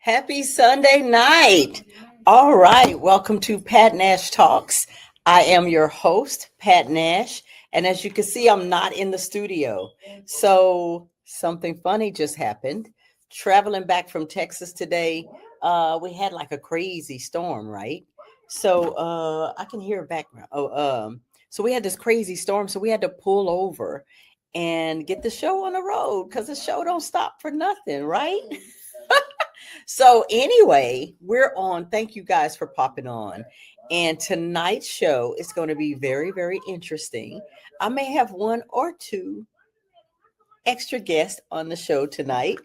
Happy Sunday night. All right. Welcome to Pat Nash Talks. I am your host, Pat Nash. And as you can see, I'm not in the studio. So something funny just happened. Traveling back from Texas today, we had like a crazy storm, right? So I can hear a background. So we had this crazy storm. So we had to pull over and get the show on the road because the show don't stop for nothing, right? So anyway, we're on. Thank you guys for popping on. And tonight's show is going to be very, very interesting. I may have one or two extra guests on the show tonight.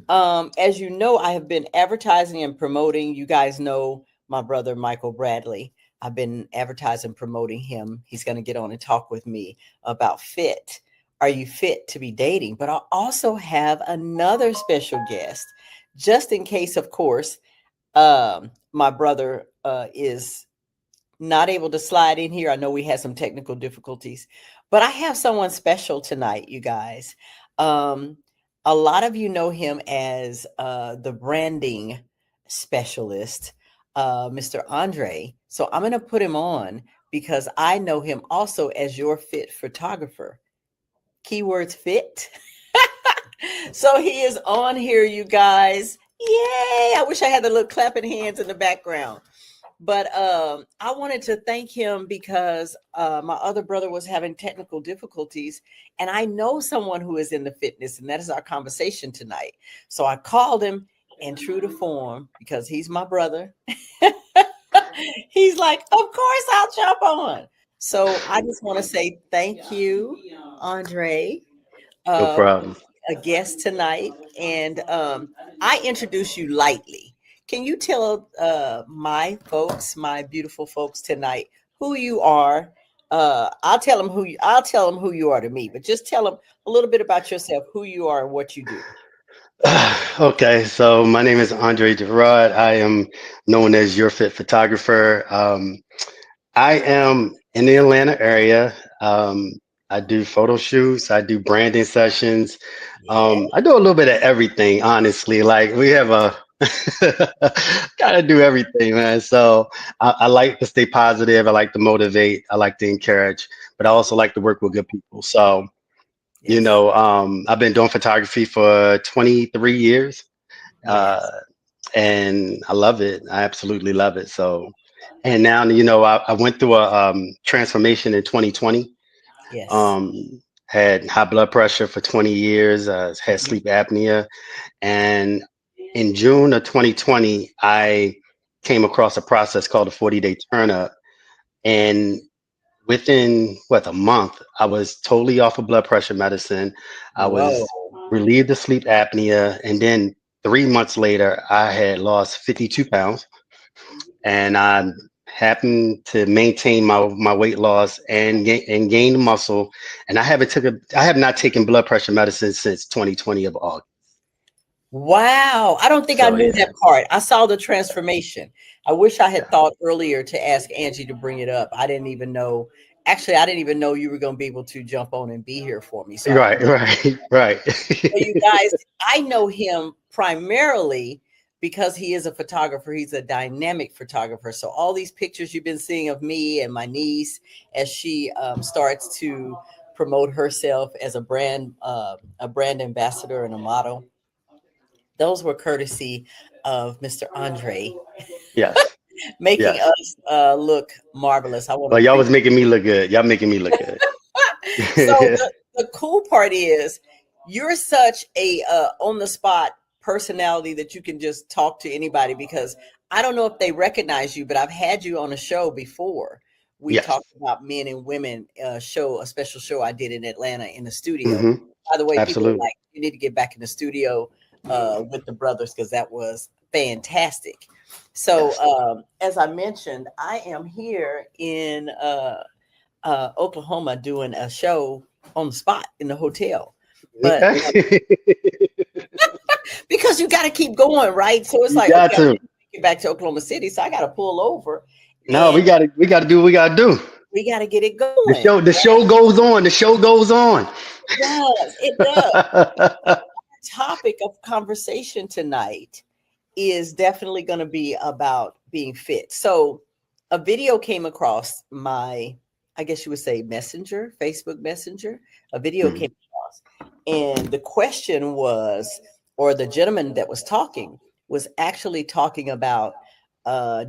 As you know, I have been advertising and promoting. You guys know my brother, Michael Bradley. I've been advertising, promoting him. He's going to get on and talk with me about fit. Are you fit to be dating? But I also have another special guest, just in case, of course, my brother is not able to slide in here. I know we had some technical difficulties, but I have someone special tonight, you guys. A lot of you know him as the branding specialist, Mr. Andre. So I'm going to put him on because I know him also as your fit photographer. Keywords fit. So he is on here, you guys. Yay! I wish I had the little clapping hands in the background. But I wanted to thank him because my other brother was having technical difficulties. And I know someone who is in the fitness, and that is our conversation tonight. So I called him, and true to form, because he's my brother, he's like, of course I'll jump on. So I just want to say thank you, Andre. No Uh, problem. a guest tonight, and I introduce you lightly. Can you tell my folks, my beautiful folks tonight, who you are? I'll tell them who you are to me, but just tell them a little bit about yourself, who you are, and what you do. Okay, so my name is Andre Jerrode. I am known as Your Fit Photographer. I am in the Atlanta area. I do photo shoots. I do branding sessions. Yeah. I do a little bit of everything, honestly. Like we have a gotta do everything, man. So I like to stay positive. I like to motivate. I like to encourage, but I also like to work with good people. So Yes. I've been doing photography for 23 years, uh, Yes. and I love it. I absolutely love it. So, and now, I went through a transformation in 2020. Yes. Um, had high blood pressure for 20 years, had Mhm. sleep apnea. And in June of 2020, I came across a process called a 40-day turn up. And within a month, I was totally off of blood pressure medicine. I Whoa. was relieved of sleep apnea, and then 3 months later, I had lost 52 pounds, and I happened to maintain my weight loss and gain muscle. And I have not taken blood pressure medicine since 2020 of August. Wow. I don't think I So knew yeah, that part. I saw the transformation. I wish I had thought earlier to ask Angie to bring it up. I didn't even know. Actually, I didn't even know you were going to be able to jump on and be here for me. So I right, appreciate right, right. so you guys, I know him primarily because he is a photographer. He's a dynamic photographer. So all these pictures you've been seeing of me and my niece as she starts to promote herself as a brand ambassador and a model, those were courtesy of Mr. Andre, Yes, making yes. us look marvelous. I want to Well, y'all appreciate. was making me look good. Y'all making me look good. So the cool part is you're such a on the spot personality that you can just talk to anybody because I don't know if they recognize you, but I've had you on a show before. We Yes. talked about men and women show, a special show I did in Atlanta in the studio. Hmm. By the way, people are Absolutely. like, you need to get back in the studio with the brothers because that was fantastic. So Yes. as I mentioned, I am here in Oklahoma doing a show on the spot in the hotel. But Okay. because you got to keep going, right? So it's You like, got okay, I to. need to get back to Oklahoma City. So I got to pull over No, and we gotta do what we gotta do. we got to get it The going. show, the show goes on. The show goes on. It does. It does. Topic of conversation tonight is definitely going to be about being fit. So a video came across my, I guess you would say, messenger, Facebook Messenger. A video Mhm. came across, and the question was, or the gentleman that was talking was actually talking about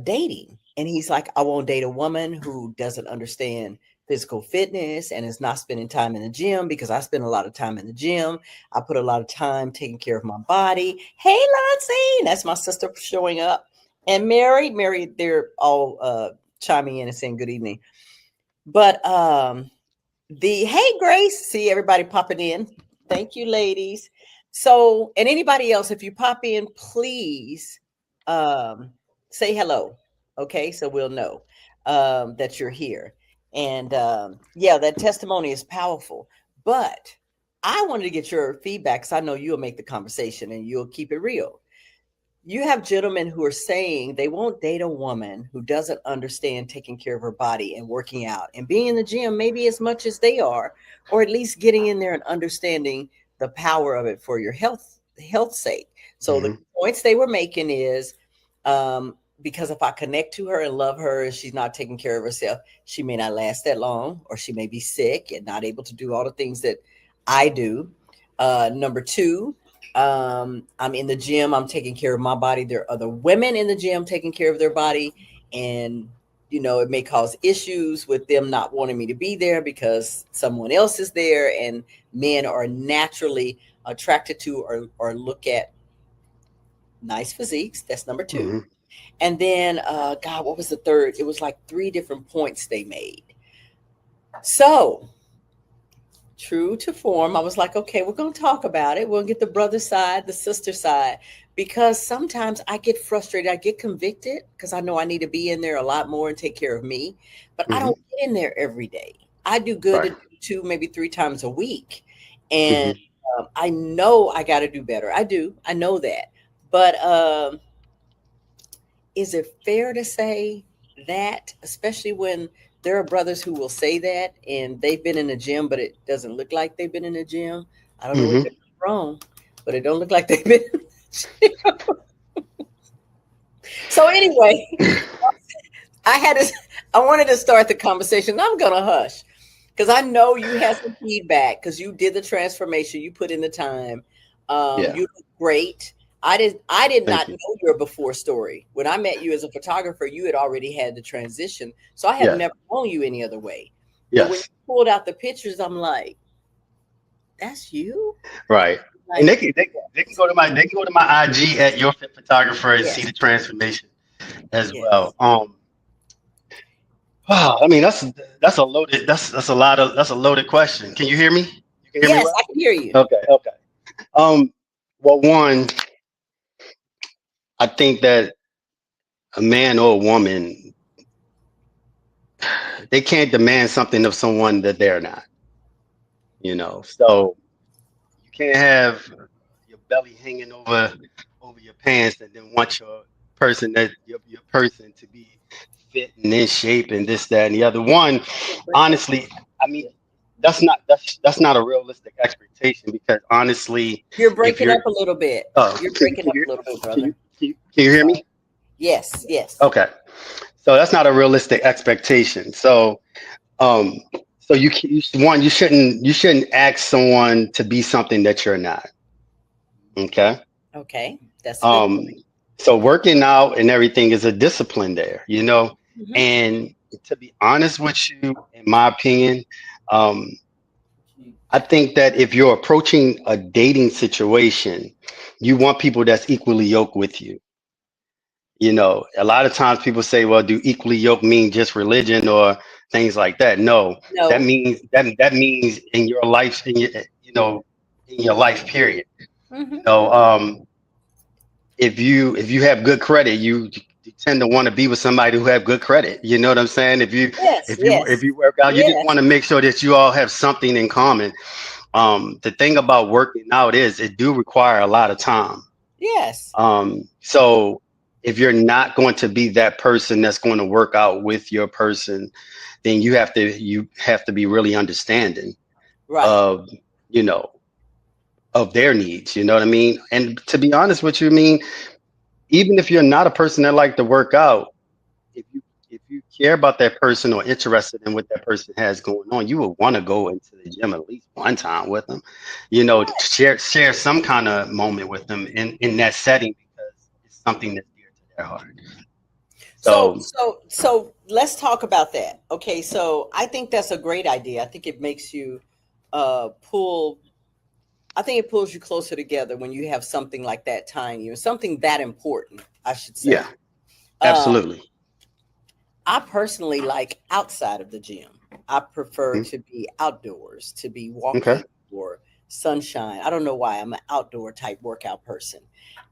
dating. And he's like, I won't date a woman who doesn't understand physical fitness and is not spending time in the gym, because I spend a lot of time in the gym. I put a lot of time taking care of my body. Hey, Lancy, that's my sister showing up. And Mary, they're all chiming in and saying good evening. But hey, Grace, see everybody popping in. Thank you, ladies. So, and anybody else, if you pop in, please say hello. Okay, so we'll know that you're here. And yeah, that testimony is powerful. But I wanted to get your feedback, because I know you'll make the conversation and you'll keep it real. You have gentlemen who are saying they won't date a woman who doesn't understand taking care of her body and working out and being in the gym maybe as much as they are, or at least getting in there and understanding the power of it for your health sake. So the points they were making is because if I connect to her and love her and she's not taking care of herself, she may not last that long, or she may be sick and not able to do all the things that I do. Number two, I'm in the gym, I'm taking care of my body. There are other women in the gym taking care of their body, and it may cause issues with them not wanting me to be there because someone else is there, and men are naturally attracted to or look at nice physiques. That's number two. Mm-hmm. And then God, what was the third? It was like three different points they made. So true to form, I was like, okay, we're going to talk about it. We'll get the brother side, the sister side, because sometimes I get frustrated. I get convicted because I know I need to be in there a lot more and take care of me, but I don't get in there every day. I do good Right. 2, maybe 3 times a week. And I know I got to do better. I know that. But is it fair to say that, especially when there are brothers who will say that and they've been in the gym, but it doesn't look like they've been in the gym? I don't know what they're doing wrong, but it don't look like they've been in the gym. So anyway, I wanted to start the conversation. I'm gonna hush because I know you had some feedback because you did the transformation, you put in the time. Yeah. You look great. I did not Thank you. know your before story. When I met you as a photographer, you had already had the transition. So I have Yes. never known you any other way. But when you Yes. pulled out the pictures, I'm like, that's you? Right. Like, And they can go to my IG at Your Fit Photographer and see yes, the transformation as yes. well. Wow. I mean, that's a loaded that's a loaded question. Can you hear me? You can hear me Yes, well? I can hear you. Okay. Okay. Well, one, I think that a man or a woman, they can't demand something of someone that they're not. So you can't have your belly hanging over your pants and then want your person to be fit and in shape and this, that, and the other. One, You're breaking up. honestly, I mean, that's not a realistic expectation, because honestly, You're if breaking you're up a little bit. You're can, breaking can up you a little bit, can brother. you can you hear Sorry. me? Yes, yes. Okay, so that's not a realistic expectation. Um, so you shouldn't ask someone to be something that you're not. Okay. Okay, that's a good Um, point. so working out and everything is a discipline there. Mhm. And to be honest with you, in my opinion, um, I think that if you're approaching a dating situation, you want people that's equally yoked with you. A lot of times people say, well, do equally yoked mean just religion or things like that? No, that No. means that means in your life, in your life period. You Mhm. know, um, if you have good credit, you tend to want to be with somebody who have good credit. You know what I'm saying? If you Yes, if you yes, if you work out, you just yes, want to make sure that you all have something in common. The thing about working out is it do require a lot of time. yes. So if you're not going to be that person that's going to work out with your person, then you have to be really understanding Right. of you know of their needs. You know what I mean? And to be honest with you, I mean, even if you're not a person that like to work out, if you care about that person or interested in what that person has going on, you would want to go into the gym at least one time with them, share some kind of moment with them in that setting because it's something that's dear to their heart. So, So so let's talk about that. Okay, so I think that's a great idea. I think it makes you pull. I think it pulls you closer together when you have something like that tying you, something that important, I should say. yeah, Um, absolutely. I personally like outside of the gym. I prefer Mhm. to be outdoors, to be Okay. walking or sunshine. I don't know why I'm an outdoor type workout person.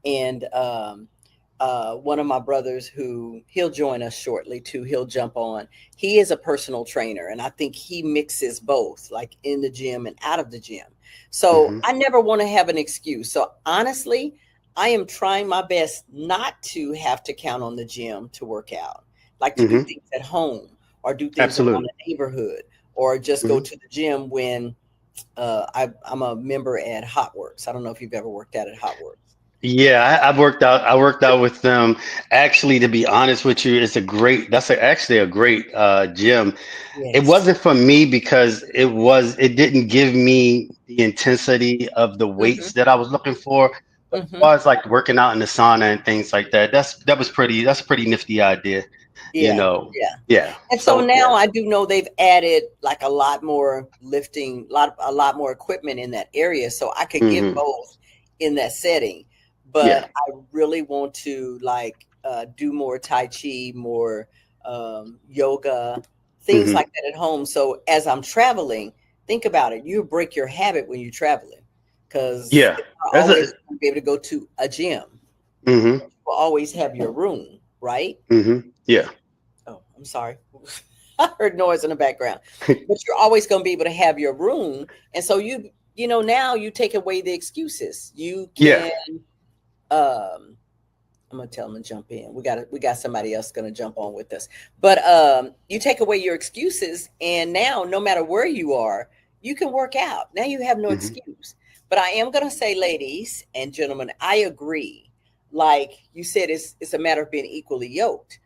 And one of my brothers who he'll join us shortly too, he'll jump on. He is a personal trainer, and I think he mixes both, like in the gym and out of the gym. So Hmm. I never want to have an excuse. So honestly, I am trying my best not to have to count on the gym to work out, like to do Hmm. things at home or do things around Absolutely. the neighborhood or just go Hmm. to the gym when I'm a member at Hot Works. I don't know if you've ever worked out at Hot Works. Yeah, I've worked out. I worked out with them. Actually, to be honest with you, actually a great gym. It Yes. wasn't for me because it didn't give me the intensity of the Hmm. weights that I was looking for. But as Hmm. far as like working out in the sauna and things like that, that's a pretty nifty idea, you Yeah. know. Yeah. Yeah. And so So now yeah. I do know they've added like a lot more lifting, a lot more equipment in that area, so I could get Hmm. both in that setting. Yeah. But I really want to like do more Tai Chi, more yoga, things Hmm. like that at home. So as I'm traveling, think about it. You break your habit when you're traveling because Yeah. it's not That's a always going to be able to go to a gym. hmm. You will always have your room, right? Hmm. Yeah. Oh, I'm sorry. I heard noise in the background. But you're always going to be able to have your room. And so now you take away the excuses. You Yeah. can I'm gonna tell them to jump in. We got somebody else gonna jump on with us. But you take away your excuses and now no matter where you are, you can work out. Now you have no Hmm. excuse. But I am gonna say, ladies and gentlemen, I agree. Like you said, it's a matter of being equally yoked.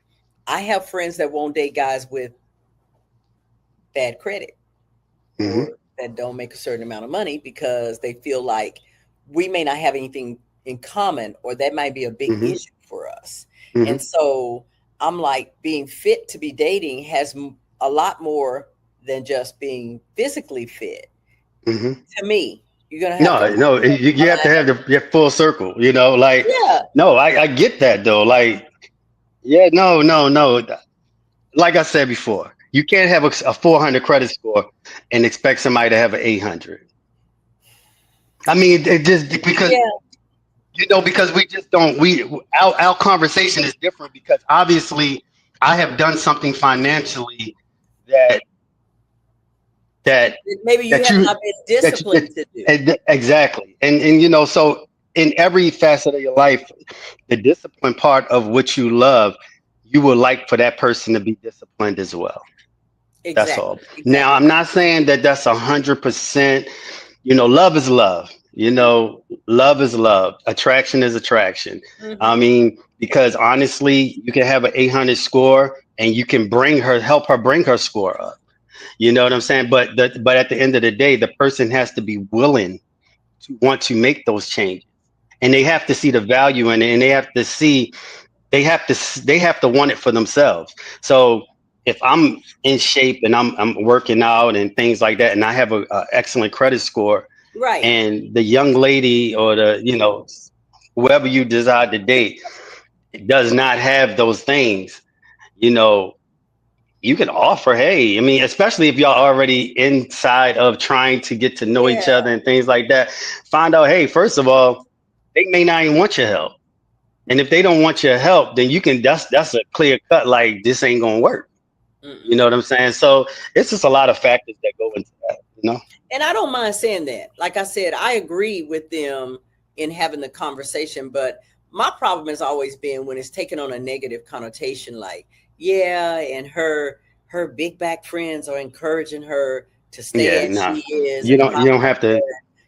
I have friends that won't date guys with bad credit Hmm. or that don't make a certain amount of money because they feel like we may not have anything in common or that might be a big Hmm. issue for us. Hmm. And so I'm like, being fit to be dating has a lot more than just being physically fit. Hmm. To me, you're going to have to No, no, you have to have your full circle, like, yeah, no, I get that though. Like, yeah, no, no, no. Like I said before, you can't have a 400 credit score and expect somebody to have an 800. I mean, it just yeah, because we just don't, our conversation is different because obviously I have done something financially that, that, maybe you that have you, not been disciplined to do. exactly. And, so in every facet of your life, the discipline part of what you love, you would like for that person to be disciplined as well. That's Exactly, all. Now, exactly. I'm not saying that that's 100%. Love is love. Love is love. Attraction is attraction. I Hmm. mean, because honestly, you can have an 800 score and you can help her bring her score up. You know what I'm saying? But at the end of the day, the person has to be willing to want to make those changes, and they have to see the value in it, and they have to want it for themselves. So if I'm in shape and I'm working out and things like that, and I have a excellent credit score, Right. and the young lady or the whoever you desire to date does not have those things, you know, you can offer, hey, I mean, especially if y'all already inside of trying to get to know each Yeah. other and things like that, find out, hey, first of all, they may not even want your help. And if they don't want your help, then that's a clear cut, like this ain't gonna work. You know Mm-mm. what I'm saying? So it's just a lot of factors that go into that. And I don't mind saying that. Like I said, I agree with them in having the conversation, but my problem has always been when it's taken on a negative connotation, like, yeah, and her big back friends are encouraging her to stay Yeah, as nah. she is You and don't blah you don't blah have to blah.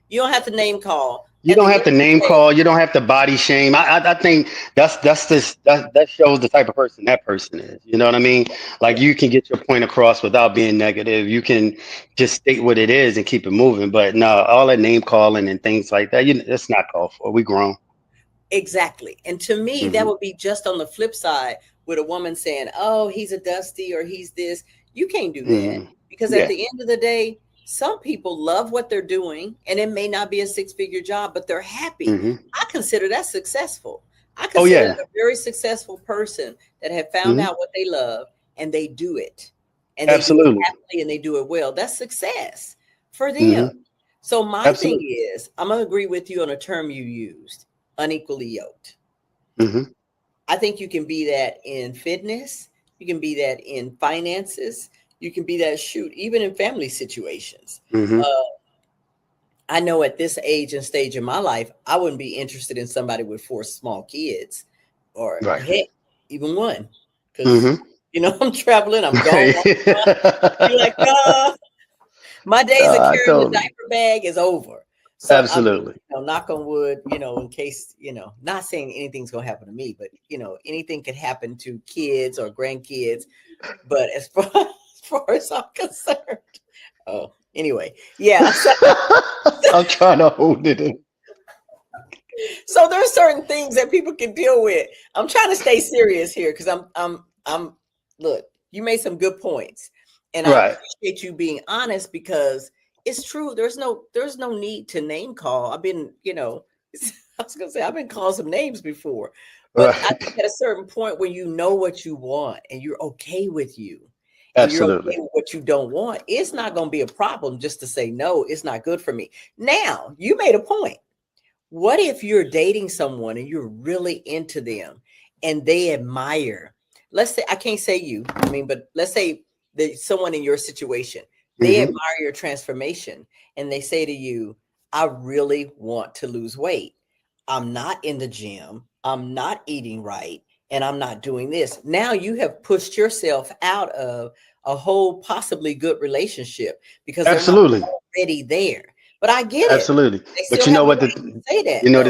You don't have to name call, You don't have to name call. You don't have to body shame. I think that shows the type of person that person is. You know what I mean? Like you can get your point across without being negative. You can just state what it is and keep it moving. But no, all that name calling and things like that, that's not called for. We grown. Exactly. And to me, that Hmm. would be just on the flip side with a woman saying, oh, he's a dusty or he's this. You can't do that Hmm. because at Yeah. the end of the day, some people love what they're doing and it may not be a six-figure job, but they're happy. Hmm. I consider that successful. I Oh consider yeah. that a very successful person that have found Hmm. out what they love and they do it and they do it Absolutely. happily and they do it well. That's success for them. Hmm. So my thing Absolutely. is, I'm going to agree with you on a term you used, unequally yoked. Hmm. I think you can be that in fitness. You can be that in finances. You can be that, shoot, even in family situations. Hmm. Uh, I know at this age and stage in my life, I wouldn't be interested in somebody with four small kids or Right. heck, even one. Because, Hmm. I'm traveling, I'm gone. Right. You're like, my days of I carrying the totally. diaper bag is over. So I'm, Absolutely. knock on wood, in case, not saying anything's going to happen to me, but, anything could happen to kids or grandkids. But as far, as far as I'm concerned, oh, anyway, yeah. So, I'm trying to hold it in. so there's certain things that people can deal with. I'm trying to stay serious here because look, you made some good points and I Right. appreciate you being honest because it's true. There's no need to name call. I've been, I was gonna say I've been called some names before, but I Right. think at a certain point when you know what you want and you're okay with you and you're okay Absolutely. with what you don't want, it's not gonna be a problem just to say no, it's not good for me. Now, you made a point. What if you're dating someone and you're really into them and they admire, let's say, I can't say you, but let's say that someone in your situation, they Hmm. admire your transformation and they say to you, I really want to lose weight. I'm not in the gym. I'm not eating right. And I'm not doing this. Now you have pushed yourself out of a whole possibly good relationship because they're not Absolutely. already there. But I get it. Absolutely. They But still you know have the what right to say that the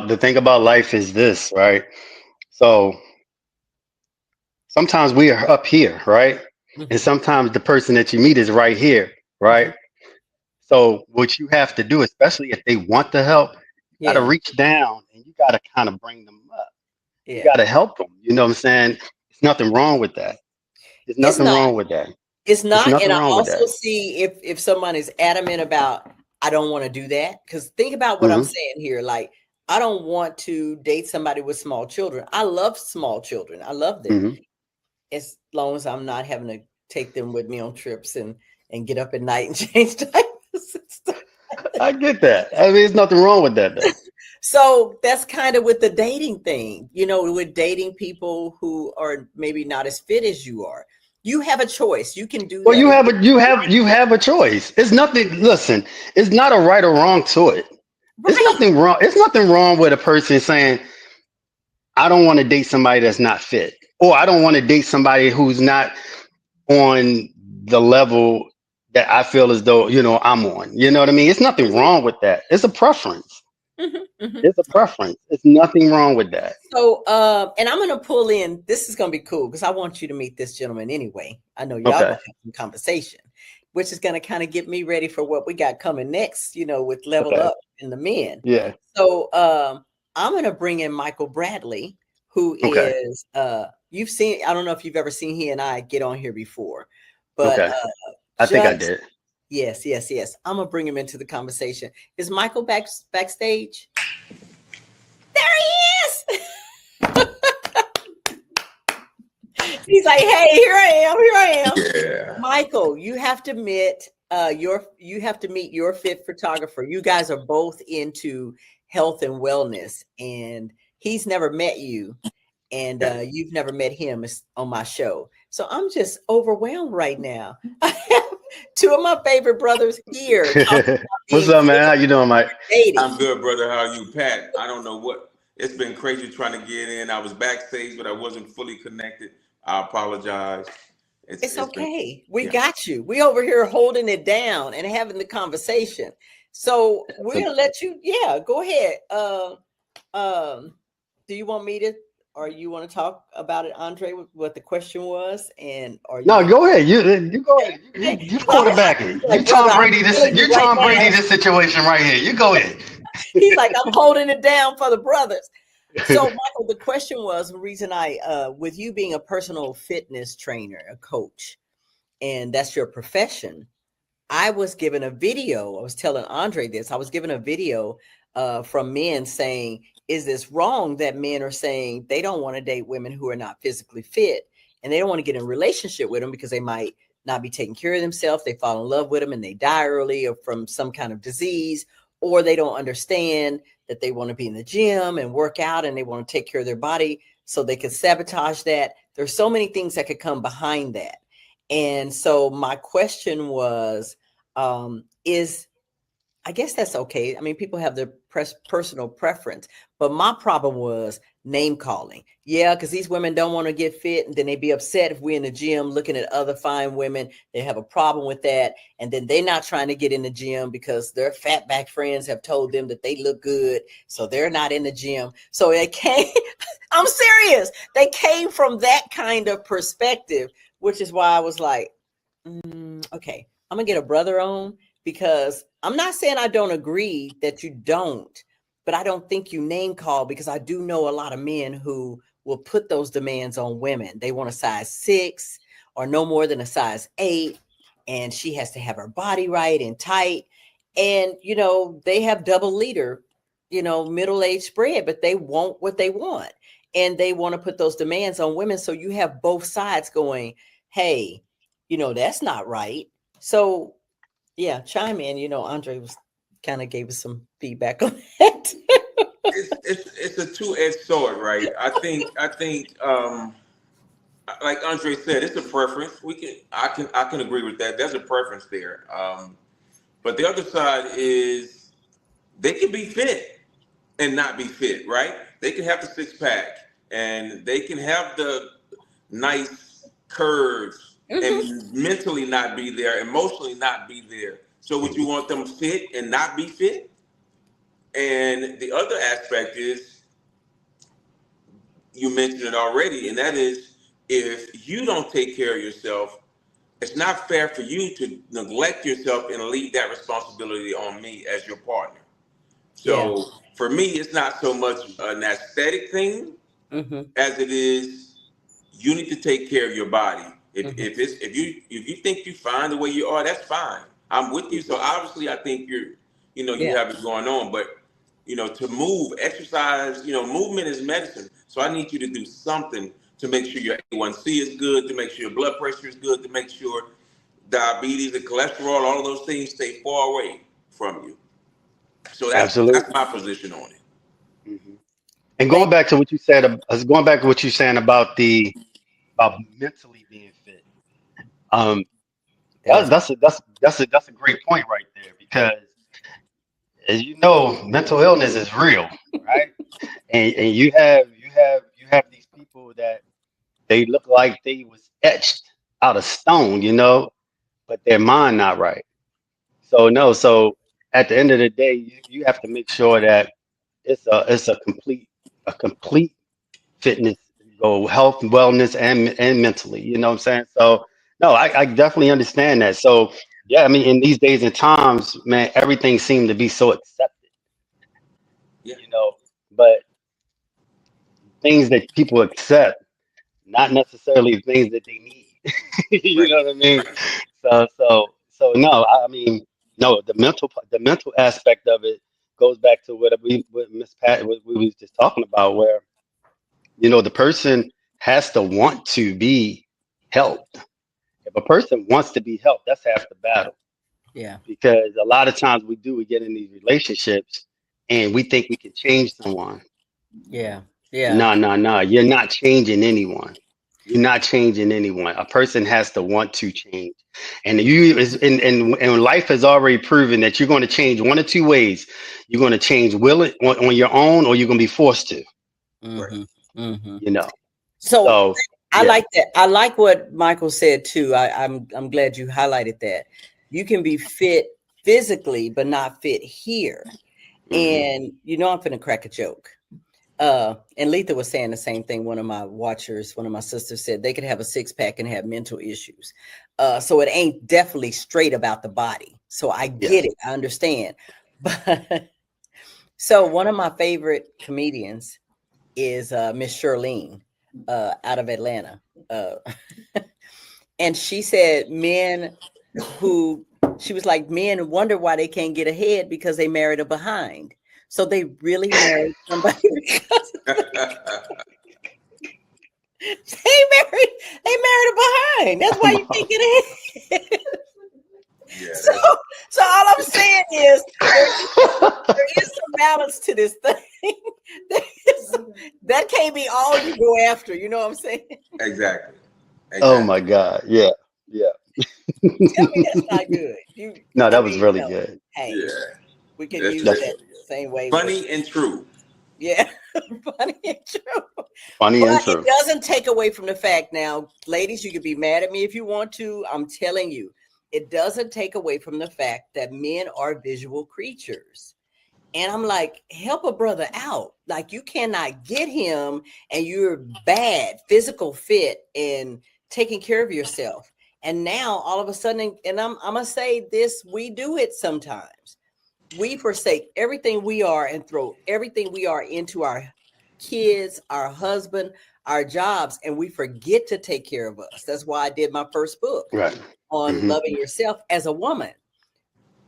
though. thing about life is this, right? So sometimes we are up here, right? And Mhm, sometimes the person that you meet is right here, mhm. right? So what you have to do, especially if they want the help, you got to Yeah, reach down and you got to kind of bring them up. You yeah. got to help them. You know what I'm saying? There's nothing wrong with that. There's It's nothing not. wrong with that. It's There's not. And nothing I wrong with also that. see if someone is adamant about I don't want to do that. Because think about what I'm Hmm. saying here. Like, I don't want to date somebody with small children. I love small children. I love them. Hmm. As long as I'm not having to take them with me on trips and get up at night and change diapers and stuff. I get that. I mean, there's nothing wrong with that, though. So that's kind of with the dating thing, with dating people who are maybe not as fit as you are. You have a choice. You can do Well, that. you If have you a you have a choice. It's nothing. Listen, it's not a right or wrong to it. It's right. nothing wrong. It's nothing wrong with a person saying, "I don't want to date somebody that's not fit," or "I don't want to date somebody who's not on the level that I feel as though I'm on." You know what I mean? It's nothing Mhm, wrong with that. It's a preference. mhm, mhm. It's a preference. It's nothing wrong with that. So, and I'm going to pull in, this is going to be cool because I want you to meet this gentleman anyway. I know y'all Okay. going to have some conversation, which is going to kind of get me ready for what we got coming next, with Level Okay. Up in the men. Yeah. So, I'm going to bring in Michael Bradley, who Okay. is, you've seen, I don't know if you've ever seen he and I get on here before, but, Okay. I think I just, did. yes, yes, yes. I'm going to bring him into the conversation. Is Michael backstage? There he is. He's like, hey, here I am. Yeah. Michael, you have to meet your fit photographer. You guys are both into health and wellness, and he's never met you, and Yeah. you've never met him on my show. So I'm just overwhelmed right now. I have two of my favorite brothers here talking about What's being up, man? fit How you doing, Mike? and dating. I'm good, brother. How are you, Pat? I don't know what it's been crazy trying to get in. I was backstage, but I wasn't fully connected. I apologize. It's It's been okay. We yeah. got you. We over here holding it down and having the conversation. So we're gonna let you. Yeah, go ahead. Do you want me to, or you want to talk about it, Andre? What the question was, and or you? No, go ahead. You go ahead. You quarterback it. You Like, brother, Tom I'm Brady this. telling you You right Tom Brady now. this situation right here. You go ahead. He's like, I'm holding it down for the brothers. So, Michael, the question was the reason with you being a personal fitness trainer, a coach, and that's your profession. I was given a video. I was telling Andre this. I was given a video from men saying, is this wrong that men are saying they don't want to date women who are not physically fit, and they don't want to get in a relationship with them because they might not be taking care of themselves. They fall in love with them and they die early or from some kind of disease, or they don't understand that they want to be in the gym and work out and they want to take care of their body, so they can sabotage that. There's so many things that could come behind that. And so my question was, I guess that's okay. I mean, people have their personal preference, but my problem was name calling. Yeah, because these women don't want to get fit, and then they be upset if we're in the gym looking at other fine women. They have a problem with that, and then they're not trying to get in the gym because their fatback friends have told them that they look good, so they're not in the gym. So it came. I'm serious. They came from that kind of perspective, which is why I was like, okay, I'm gonna get a brother on, because I'm not saying I don't agree that you don't, but I don't think you name call, because I do know a lot of men who will put those demands on women. They want a size 6 or no more than a size 8, and she has to have her body right and tight. And, they have double leader, middle-aged spread, but they want what they want. And they want to put those demands on women. So you have both sides going, hey, that's not right. So yeah, chime in. Andre was kind of gave us some feedback on that. It's a two-edged sword, right? I think like Andre said, it's a preference. I can agree with that. There's a preference there. But the other side is they can be fit and not be fit, right? They can have the 6-pack and they can have the nice curves and mentally not be there, emotionally not be there. So would you want them fit and not be fit? And the other aspect is, you mentioned it already, and that is, if you don't take care of yourself, it's not fair for you to neglect yourself and leave that responsibility on me as your partner. So for me, it's not so much an aesthetic thing as it is, you need to take care of your body. If you think you fine the way you are, that's fine. I'm with you. So obviously, I think you have it going on. But to move, exercise, movement is medicine. So I need you to do something to make sure your A1C is good, to make sure your blood pressure is good, to make sure diabetes and cholesterol, all of those things stay far away from you. So that's my position on it. And going back to what you said, going back to what you're saying about mentally being fit. That's a great point right there, because as you know, mental illness is real, right? And you have these people that they look like they was etched out of stone, but their mind not right. So at the end of the day, you have to make sure that it's a complete fitness goal, health, wellness, and mentally. You know what I'm saying? So no, I definitely understand that. So yeah, I mean, in these days and times, man, everything seemed to be so accepted. Yeah. But things that people accept, not necessarily things that they need. You Right. know what I mean? So no, I mean, no, the mental aspect of it goes back to what Miss Pat, what we was just talking about, where the person has to want to be helped. If a person wants to be helped, that's half the battle. Yeah. Because a lot of times we get in these relationships and we think we can change someone. Yeah. Yeah. No. You're not changing anyone. You're not changing anyone. A person has to want to change. And and life has already proven that you're going to change one of two ways. You're going to change on your own, or you're going to be forced to. So I yeah. like that. I like what Michael said too. I'm glad you highlighted that. You can be fit physically, but not fit here. Mm-hmm. And I'm finna crack a joke. And Letha was saying the same thing. One of my watchers, one of my sisters said they could have a 6-pack and have mental issues. So it ain't definitely straight about the body. So I get it. I understand. But so one of my favorite comedians is Miss Shirlene out of Atlanta. And she said men she was like, men wonder why they can't get ahead because they married a behind. So they really married somebody because they married a behind. That's why you can't get ahead. Yeah, so all I'm saying is there is some balance to this thing. That can't be all you go after. You know what I'm saying? exactly. Oh my God. Yeah. Tell me that's not good. No, that was really good. Hey, Yeah, we can that's use really that same way. funny and true. Yeah, funny and true. Funny and But true. it doesn't take away from the fact now, ladies, you can be mad at me if you want to. I'm telling you, it doesn't take away from the fact that men are visual creatures. And I'm like, help a brother out. Like, you cannot get him and you're bad, physical fit and taking care of yourself. And now all of a sudden, and I'm going to say this, we do it sometimes. We forsake everything we are and throw everything we are into our kids, our husband, our jobs, and we forget to take care of us. That's why I did my first book on loving yourself as a woman.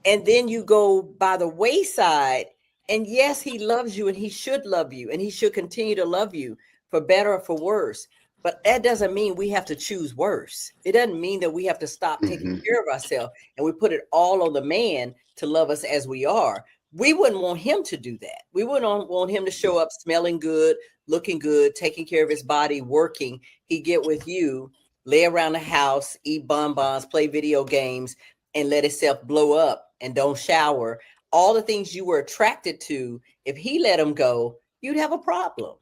And then you go by the wayside, and yes, he loves you and he should love you and he should continue to love you for better or for worse. But that doesn't mean we have to choose worse. It doesn't mean that we have to stop taking care of ourselves and we put it all on the man to love us as we are. We wouldn't want him to do that. We wouldn't want him to show up smelling good, looking good, taking care of his body, working. He get with you, lay around the house, eat bonbons, play video games, and let himself blow up and don't shower. All the things you were attracted to, if he let him go, you'd have a problem.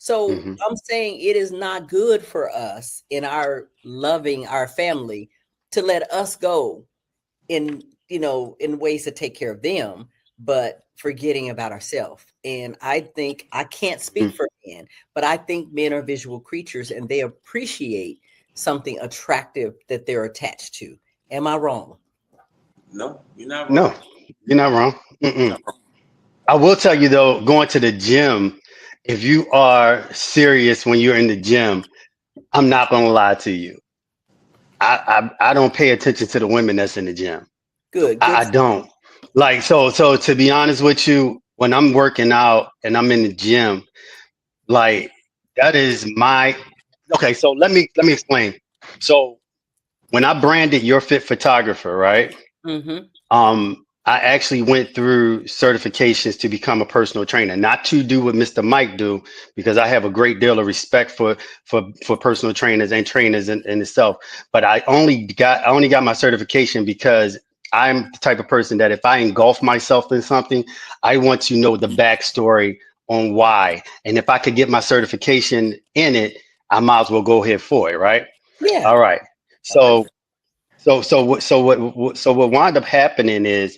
So I'm saying it is not good for us in our loving our family to let us go in ways to take care of them, but forgetting about ourselves. And I think, I can't speak for men, but I think men are visual creatures and they appreciate something attractive that they're attached to. Am I wrong? No, you're not wrong. No, you're not wrong. Not wrong. I will tell you though, going to the gym, if you are serious when you're in the gym, I'm not gonna lie to you. I don't pay attention to the women that's in the gym. Good. I don't. Like so to be honest with you, when I'm working out and I'm in the gym, like that is my okay, so let me explain. So when I branded Your Fit Photographer, right? I actually went through certifications to become a personal trainer, not to do what Mr. Mike do, because I have a great deal of respect for personal trainers and trainers in itself. But I only got my certification because I'm the type of person that if I engulf myself in something, I want to know the backstory on why. And if I could get my certification in it, I might as well go ahead for it, right? Yeah. All right. So what wound up happening is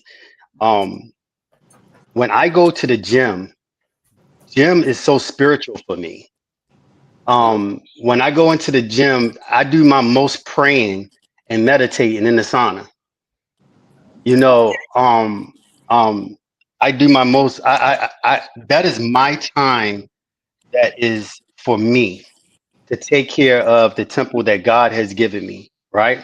when I go to the gym is so spiritual for me. When I go into the gym, I do my most praying and meditating in the sauna. I do my most. I that is my time. That is for me to take care of the temple that God has given me. Right.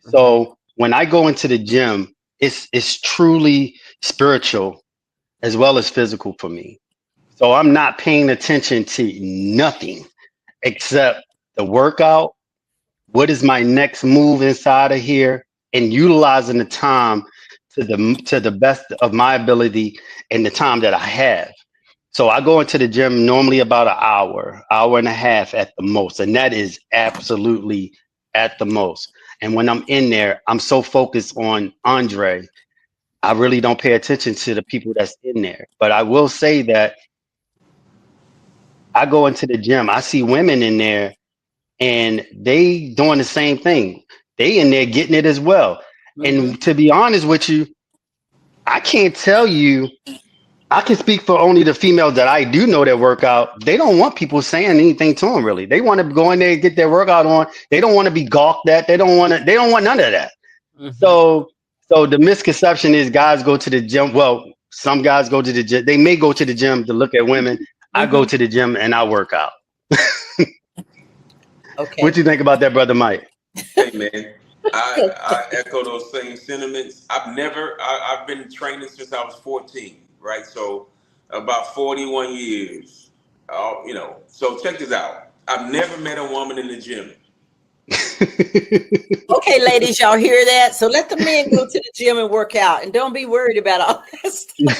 So when I go into the gym, it's truly spiritual as well as physical for me. So I'm not paying attention to nothing except the workout. What is my next move inside of here? And utilizing the time to the best of my ability and the time that I have. So I go into the gym normally about an hour and a half at the most. And that is absolutely at the most. And when I'm in there, I'm so focused on Andre, I really don't pay attention to the people that's in there. But I will say that I go into the gym, I see women in there and they doing the same thing. They in there getting it as well. And to be honest with you, I can't tell you. I can speak for only the females that I do know that work out. They don't want people saying anything to them. Really, they want to go in there and get their workout on. They don't want to be gawked at. They don't want to. They don't want none of that. Mhm. So the misconception is guys go to the gym. Well, some guys go to the gym. They may go to the gym to look at women. I go to the gym and I work out. Okay. What you think about that, brother Mike? Hey man, I echo those same sentiments. I've been training since I was 14, right? So about 41 years. So check this out. I've never met a woman in the gym. Okay, ladies, y'all hear that? So let the men go to the gym and work out, and don't be worried about all that stuff.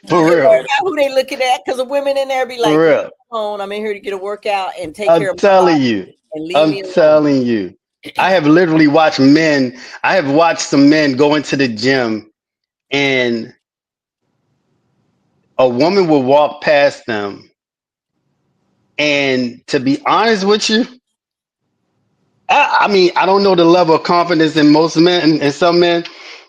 For real. Work out who they looking at, because the women in there be like, For real. "Come on, I'm in here to get a workout and take care I'm of my telling body you. and leave I'm me alone." telling you. I have literally watched men. I have watched some men go into the gym and a woman will walk past them. And to be honest with you, I mean, I don't know the level of confidence in most men and some men,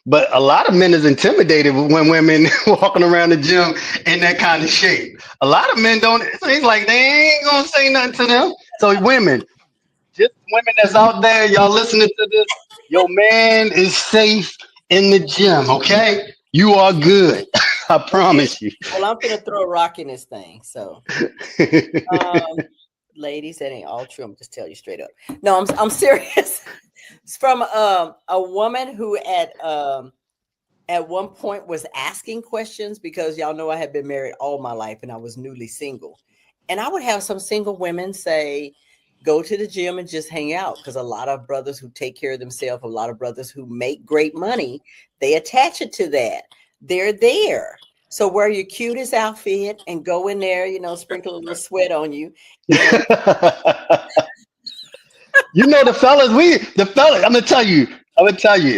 but a lot of men is intimidated when women walking around the gym in that kind of shape. A lot of men don't. It's like they ain't gonna say nothing to them. So women, just women that's out there, y'all listening to this, your man is safe in the gym, okay? You are good. I promise you. Well, I'm gonna throw a rock in this thing. So, ladies, that ain't all true. I'm just telling you straight up. No, I'm serious. It's from a woman who at one point was asking questions, because y'all know I had been married all my life and I was newly single, and I would have some single women say, go to the gym and just hang out, because a lot of brothers who take care of themselves, a lot of brothers who make great money, they attach it to that. They're there. So wear your cutest outfit and go in there, sprinkle a little sweat on you. You know, the fellas, I'm gonna tell you.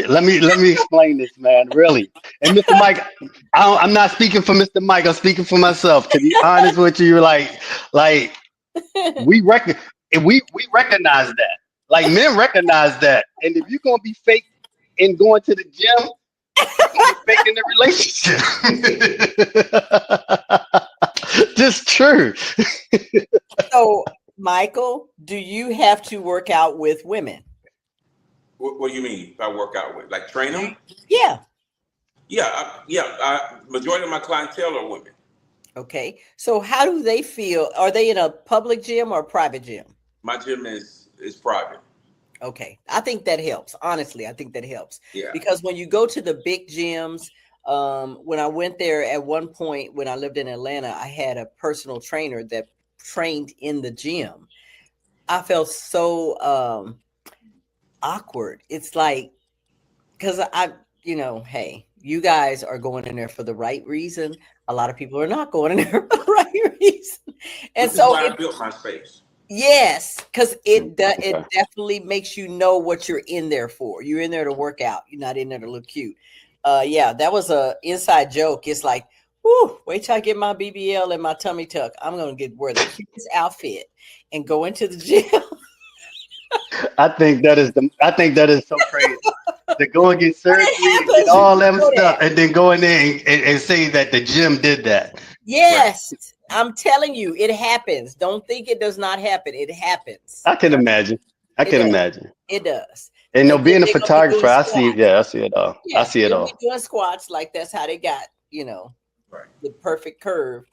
Let me explain this, man. Really. And Mr. Mike, I'm not speaking for Mr. Mike. I'm speaking for myself. To be honest with you, like we recognize that. Like men recognize that. And if you're gonna be fake in going to the gym, you're gonna be fake in the relationship. Just true. So, Michael, do you have to work out with women? What do you mean by work out with? Like train them? Yeah. Majority of my clientele are women. Okay. So how do they feel? Are they in a public gym or a private gym? My gym is private. Okay. I think that helps. Honestly, I think that helps. Yeah. Because when you go to the big gyms, when I went there at one point when I lived in Atlanta, I had a personal trainer that trained in the gym. I felt so awkward. It's like, because hey, you guys are going in there for the right reason. A lot of people are not going in there for the right reason. And so I built my space. Yes, because it definitely makes you know what you're in there for. You're in there to work out. You're not in there to look cute. Yeah, that was a inside joke. It's like, whoo, wait till I get my BBL and my tummy tuck. I'm gonna wear the cutest outfit and go into the gym. I think that is so crazy. To go and get surgery and get all that stuff, and then go in there and say that the gym did that. Yes, I'm telling you, it happens. Don't think it does not happen. It happens. I can imagine. Imagine. It does. And being a photographer, I see it all. Yeah, I see it all. Doing squats, like that's how they got, the perfect curve.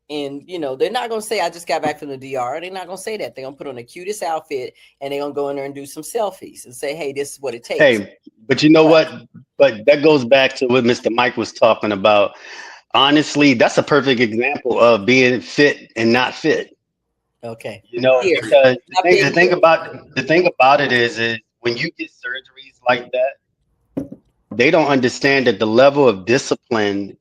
And, they're not going to say, I just got back from the DR. They're not going to say that. They're going to put on the cutest outfit and they're going to go in there and do some selfies and say, hey, this is what it takes. Hey, but you know what? But that goes back to what Mr. Mike was talking about. Honestly, that's a perfect example of being fit and not fit. Okay. Because the thing about it is when you get surgeries like that, they don't understand that the level of discipline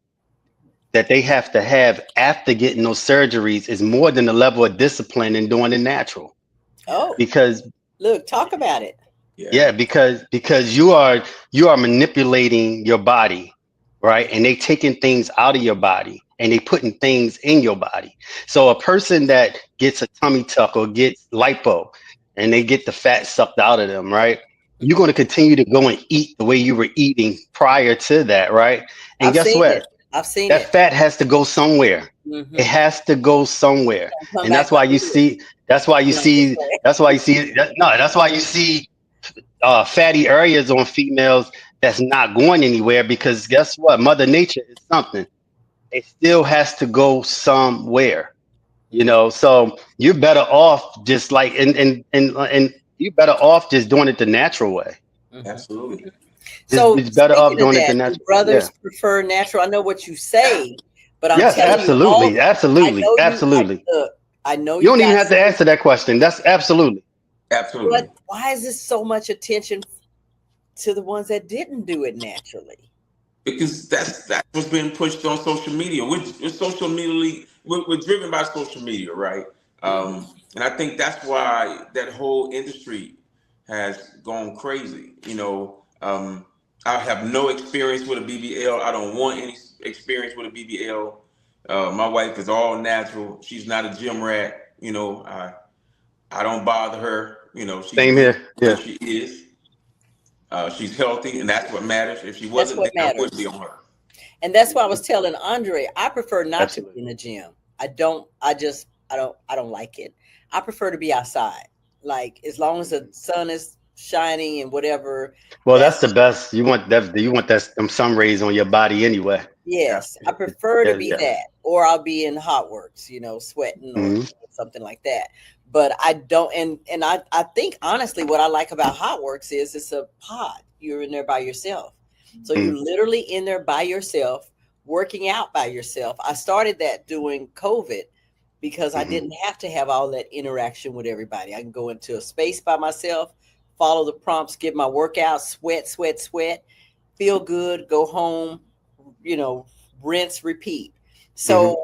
that they have to have after getting those surgeries is more than the level of discipline in doing the natural. Oh, because look, talk about it. Yeah, because you are manipulating your body, right? And they taking things out of your body and they putting things in your body. So a person that gets a tummy tuck or gets lipo and they get the fat sucked out of them, right? you're going to continue to go and eat the way you were eating prior to that, right? And I've guess seen what? it. I've seen That it. fat has to go somewhere. It has to go somewhere. Come And back that's why up you here. see, that's why you No, I'm just see, saying. that's why you see, that's why you see fatty areas on females that's not going anywhere, because guess what? Mother Nature is something. It still has to go somewhere, you Mhm, know. So you're better off just like and you're better off just doing it the natural way. mhm. Absolutely. So It's better off speaking of doing it the that, do natural. Yeah. brothers prefer natural? I know what you say, but I'm Yes, telling you, all absolutely, I absolutely, know you. absolutely. Look, I know You you don't even guys. have to answer that question. That's absolutely. But Absolutely. why is this so much attention to the ones that didn't do it naturally? Because that's what's being pushed on social media. We're social media. We're driven by social media, right? Hmm. And I think that's why that whole industry has gone crazy. I have no experience with a BBL. I don't want any experience with a BBL. My wife is all natural. She's not a gym rat. I don't bother her. She's Same good here. the way Yeah. she is. She's healthy, and that's what matters. If she That's wasn't, what then I wouldn't be matters. on her. And that's why I was telling Andre, I prefer not to be Absolutely. in the gym. I don't, I don't like it. I prefer to be outside. Like as long as the sun is shining and whatever, Well, that's that's the best. You want that. You want that them sun rays on your body anyway. Yeah. yes. I prefer to Yeah. be Yeah. that. Or I'll be in hot works, sweating or Hmm. something like that. But I don't and I think honestly what I like about hot works is it's a pod. You're in there by yourself. So you're literally in there by yourself, working out by yourself. I started that during COVID because I Hmm. didn't have to have all that interaction with everybody. I can go into a space by myself, follow the prompts, get my workout, sweat, sweat, sweat, feel good, go home, you know, rinse, repeat. Hmm. So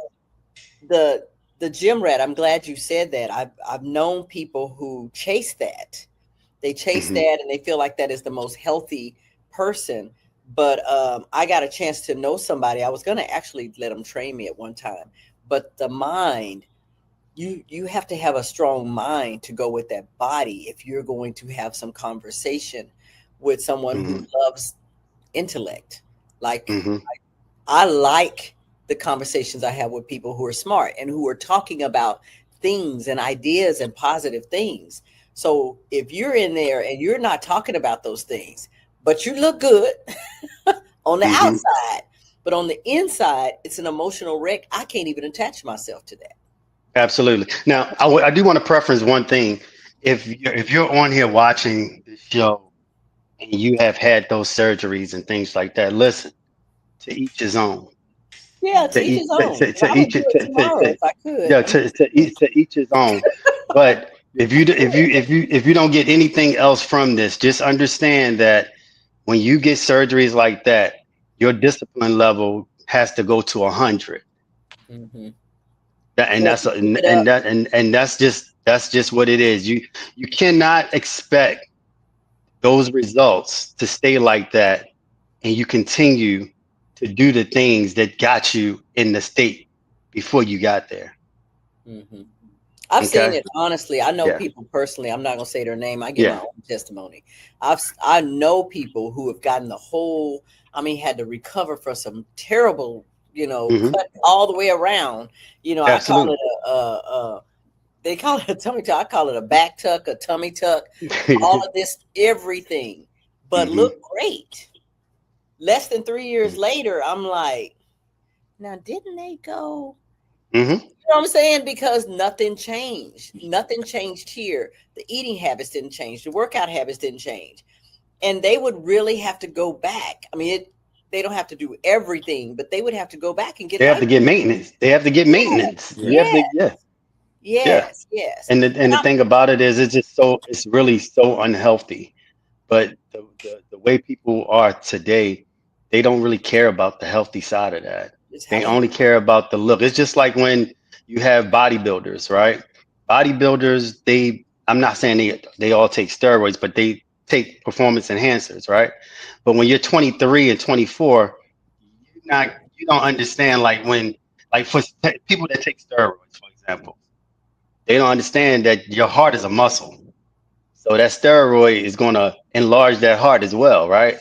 the the gym rat, I'm glad you said that. I've known people who chase that. They chase Hmm. that and they feel like that is the most healthy person. But I got a chance to know somebody. I was going to actually let them train me at one time. But the mind, you have to have a strong mind to go with that body if you're going to have some conversation with someone Hmm. who loves intellect. Like Hmm. I like the conversations I have with people who are smart and who are talking about things and ideas and positive things. So if you're in there and you're not talking about those things, but you look good on the Hmm. outside, but on the inside, it's an emotional wreck. I can't even attach myself to that. Absolutely. Now, I do want to preference one thing. If you're on here watching the show and you have had those surgeries and things like that, listen. To each his own. Yeah, To to each each his own. And I would each do it tomorrow if I could. yeah, I'm just to each his own. But if you don't get anything else from this, just understand that when you get surgeries like that, your discipline level has to go to 100. mhm. And Well, that's keep it up. and that's just what it is. You cannot expect those results to stay like that, and you continue to do the things that got you in the state before you got there. Hmm. I've seen Okay. it honestly. I know Yeah. people personally. I'm not gonna say their name. I give my Yeah. own testimony. I know people who have gotten the whole. I mean, had to recover from some terrible, Hmm. cut all the way around. I call Absolutely. it a they call it a tummy tuck. I call it a back tuck, a tummy tuck. All of this, everything, but Hmm. look great. Less than 3 years later, I'm like, now didn't they go? Hmm. You know what I'm saying? Because nothing changed. Nothing changed here. The eating habits didn't change. The workout habits didn't change. And they would really have to go back. I mean, they don't have to do everything, but they would have to go back and get They have life. to get maintenance. They have to get Yes, maintenance. You have yes, to, yeah, yeah. yes, yes. And the thing about it is, it's really so unhealthy. But the way people are today, they don't really care about the healthy side of that. It's how They they only look. care about the look. It's just like when you have bodybuilders, right? Bodybuilders, I'm not saying they all take steroids, but they take performance enhancers, right? But when you're 23 and 24, you don't understand, like when, like for people that take steroids, for example, they don't understand that your heart is a muscle. So that steroid is going to enlarge that heart as well, right?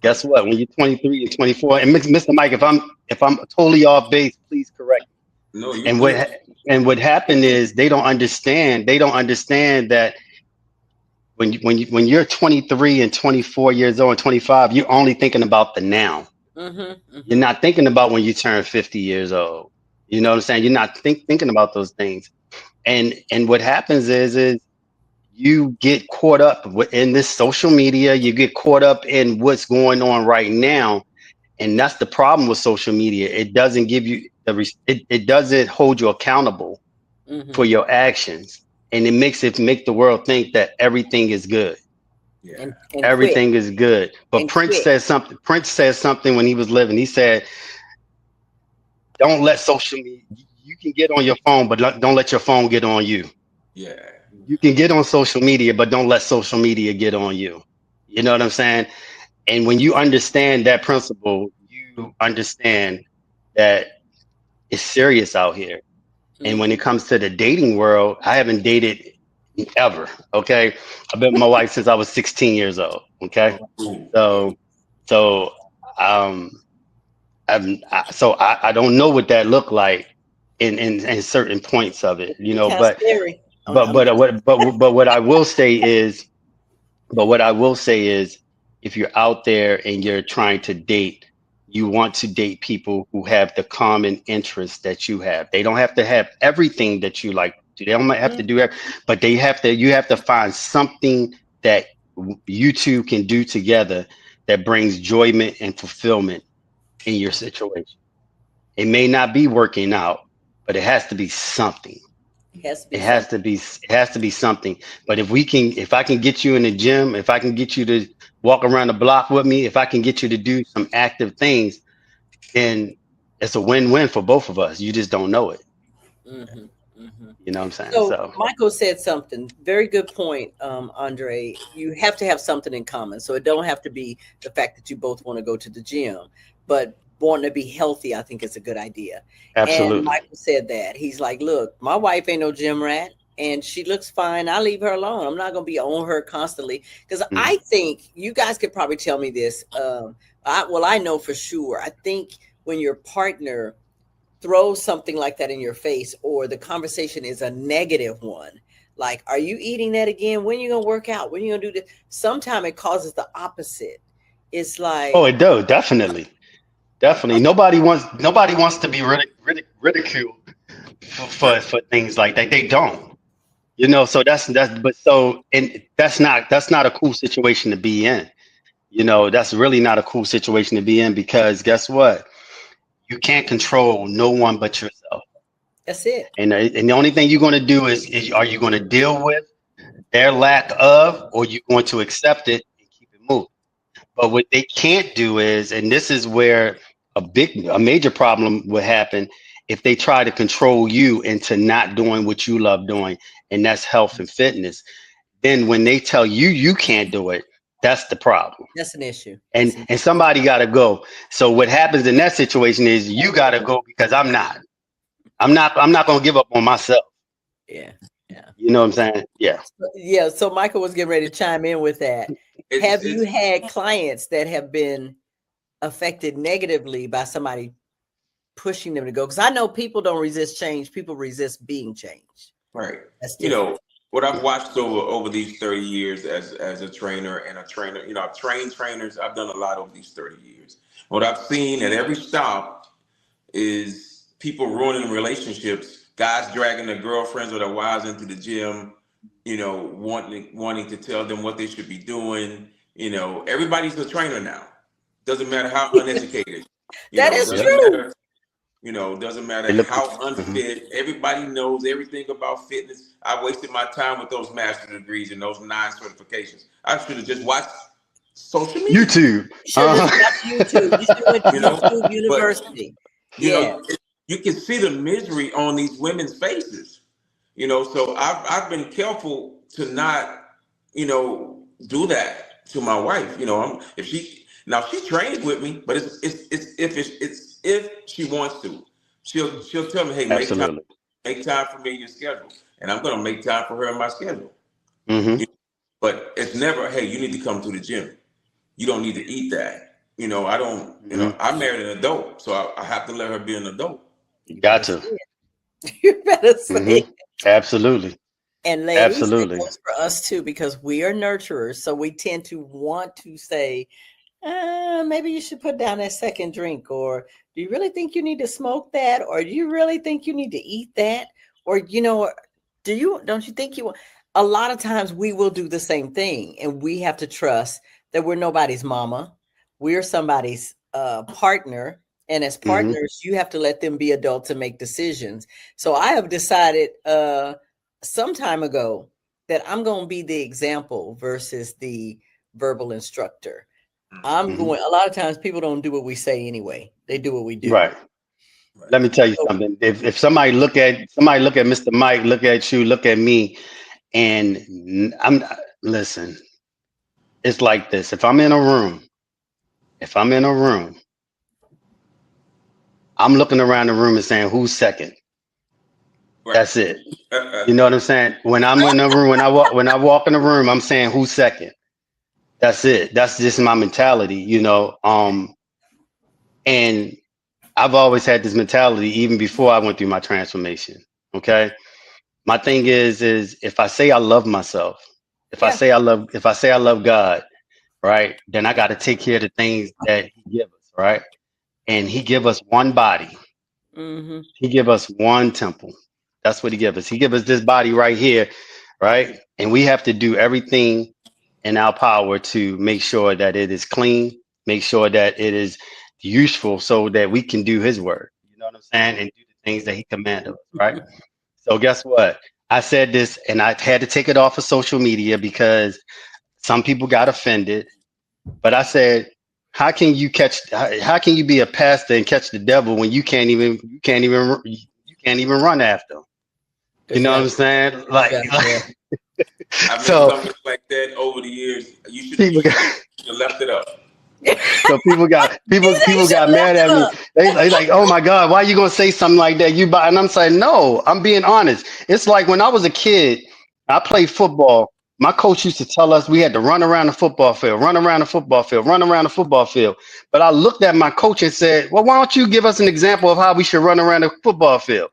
Guess what? When you're 23 and 24, and Mr. Mike, if I'm totally off base, please correct me. No, you And good. what happened is they don't understand. They don't understand that when you're 23 and 24 years old and 25, you're only thinking about the now. You're not thinking about when you turn 50 years old. You know what I'm saying? You're not thinking about those things. And what happens is you get caught up in this social media. You get caught up in what's going on right now, and that's the problem with social media. It doesn't give you it doesn't hold you accountable for your actions, and it make the world think that everything is good. Yeah. And Everything is good. But And Prince quit. said something. Prince said something when he was living. He said, "Don't let social media. You can get on your phone, but don't let your phone get on you. Yeah. You can get on social media, but don't let social media get on you." You know what I'm saying? And when you understand that principle, you understand that it's serious out here. And when it comes to the dating world, I haven't dated ever. Okay, I've been with my wife since I was 16 years old. Okay, Cool. so um, I don't know what that looked like in certain points of it, you know. kind of scary. But what I will say is, if you're out there and you're trying to date, you want to date people who have the common interests that you have. They don't have to have everything that you like to do. They don't have to do that, but you have to find something that you two can do together that brings enjoyment and fulfillment in your situation. It may not be working out, but it has to be something. It has to be It has something. to be something. But if I can get you in the gym, if I can get you to walk around the block with me, if I can get you to do some active things, then it's a win-win for both of us. You just don't know it. You know what I'm saying? So So Michael said something very good point, Andre. You have to have something in common. So it don't have to be the fact that you both want to go to the gym, but wanting to be healthy, I think is a good idea. And absolutely. Michael said that. He's like, look, my wife ain't no gym rat and she looks fine. I leave her alone. I'm not gonna be on her constantly. Because Mhm. I think you guys could probably tell me this. I know for sure. I think when your partner throw something like that in your face, or the conversation is a negative one, like, are you eating that again? When you gonna work out? When you gonna do this? Sometimes it causes the opposite. It's Oh, like, it does, definitely. Definitely. Nobody wants to be ridiculed for things like that. They don't. You know, so that's not a cool situation to be in. You know, that's really not a cool situation to be in, because guess what? You can't control no one but yourself. that's it. And the only thing you're going to do is are you going to deal with their lack of, or you going to accept it and keep it moving? But what they can't do is, and this is where a major problem would happen, if they try to control you into not doing what you love doing, and that's health and fitness. Then when they tell you you can't do it, that's the problem. That's an issue. And somebody got to go. So what happens in that situation is you got to go, because I'm not going to give up on myself. Yeah. Yeah. You know what I'm saying? Yeah. Yeah. So Michael was getting ready to chime in with that. Have you It's had clients that have been affected negatively by somebody pushing them to go? Because I know people don't resist change. People resist being changed. right. That's You different. know, what I've watched over these 30 years as a trainer and a trainer, you know, I've trained trainers. I've done a lot over these 30 years. What I've seen at every stop is people ruining relationships, guys dragging their girlfriends or their wives into the gym, you know, wanting to tell them what they should be doing. You know, everybody's a trainer now. Doesn't matter how uneducated. You That know, is doesn't true. matter. You know, doesn't matter They look. how Mhm. unfit. Everybody knows everything about fitness. I wasted my time with those master degrees and those 9 certifications. I should have just watched social media. YouTube. You should have just watched YouTube. You should have went to You know, YouTube but University. you Yeah. know, you can see the misery on these women's faces. You know, so I've been careful to not, you know, do that to my wife. You know, if she trains with me, but it's if she wants to, she'll tell me, hey, Absolutely. make time for me in your schedule, and I'm gonna make time for her in my schedule. Hmm. You know, but it's never, hey, you need to come to the gym. You don't need to eat that. I don't, I married an adult, so I have to let her be an adult. Gotcha. You better say it. Absolutely. And ladies, that Absolutely. goes for us too, because we are nurturers. So we tend to want to say, maybe you should put down that second drink, or do you really think you need to smoke that? Or do you really think you need to eat that? Or, don't you think a lot of times we will do the same thing, and we have to trust that we're nobody's mama. We're somebody's partner. And as partners, you have to let them be adults and make decisions. So I have decided some time ago that I'm going to be the example versus the verbal instructor. I'm going, a lot of times people don't do what we say anyway. They do what we do. Right. Let me tell you something. If somebody look at Mr. Mike, look at you, look at me, and listen, it's like this. If I'm in a room, I'm looking around the room and saying, who's second? Right. That's it. You know what I'm saying? When I'm in the room, when I walk in the room, I'm saying, who's second? That's it. That's just my mentality, and I've always had this mentality even before I went through my transformation. Okay. My thing is if I say I love myself, if I say I love God, right, then I got to take care of the things that he gives us, right? And he give us one body. He give us one temple. That's what he give us. He give us this body right here, right? And we have to do everything in our power to make sure that it is clean, make sure that it is useful so that we can do his work. You know what I'm saying? And do the things that he commanded us, right? So guess what? I said this and I had to take it off of social media because some people got offended. But I said, how can you be a pastor and catch the devil when you can't even run after him? You know what I'm saying? Like I've made comments like that over the years. You should have left it up. So people got mad at me. They like, oh my God, why are you gonna say something like that? And I'm saying, no, I'm being honest. It's like when I was a kid, I played football. My coach used to tell us we had to run around the football field, run around the football field, run around the football field. But I looked at my coach and said, well, why don't you give us an example of how we should run around the football field?